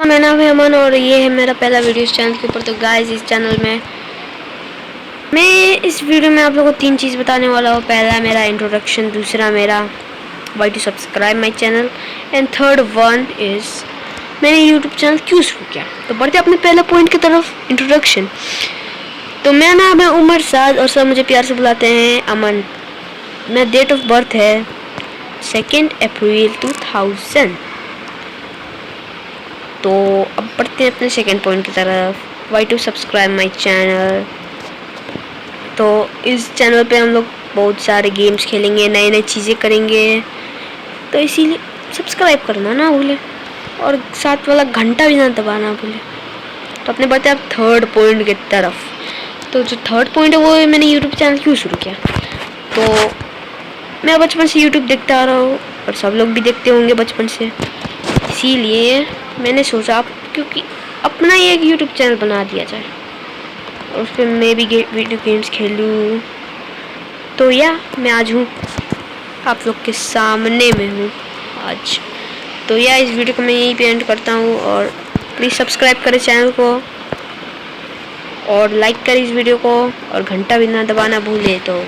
मेरा नाम है अमन और ये है मेरा पहला वीडियो इस चैनल के ऊपर। तो गाइस इस चैनल में मैं इस वीडियो में आप लोगों को 3 चीज़ बताने वाला हूँ। पहला मेरा इंट्रोडक्शन, दूसरा मेरा why to subscribe my channel and third one is मैंने यूट्यूब चैनल क्यों शुरू किया। तो बढ़ते अपने पहले पॉइंट की तरफ, इंट्रोडक्शन। तो मेरा नाम है उमर साद और सब मुझे प्यार से बुलाते हैं अमन। मेरा डेट ऑफ बर्थ है 2 अप्रैल 2000। तो अब बढ़ते हैं अपने सेकंड पॉइंट की तरफ, why to subscribe my channel. तो इस चैनल पे हम लोग बहुत सारे गेम्स खेलेंगे, नए नए चीज़ें करेंगे, तो इसीलिए सब्सक्राइब करना ना भूले और साथ वाला घंटा भी ना दबाना भूले। तो अपने बढ़ते आप थर्ड पॉइंट की तरफ। तो जो थर्ड पॉइंट है वो है मैंने यूट्यूब चैनल क्यों शुरू किया। तो मैं बचपन से यूट्यूब देखता आ रहा हूँ और सब लोग भी देखते होंगे बचपन से, इसीलिए मैंने सोचा क्योंकि अपना ही एक यूट्यूब चैनल बना दिया जाए और उस पर मैं भी वीडियो गेम्स खेलूँ। तो या मैं आज हूँ आप लोग के सामने में हूँ आज। तो या इस वीडियो को मैं यहीं पे एंड करता हूँ और प्लीज़ सब्सक्राइब करें चैनल को और लाइक करें इस वीडियो को और घंटा भी ना दबाना भूले। तो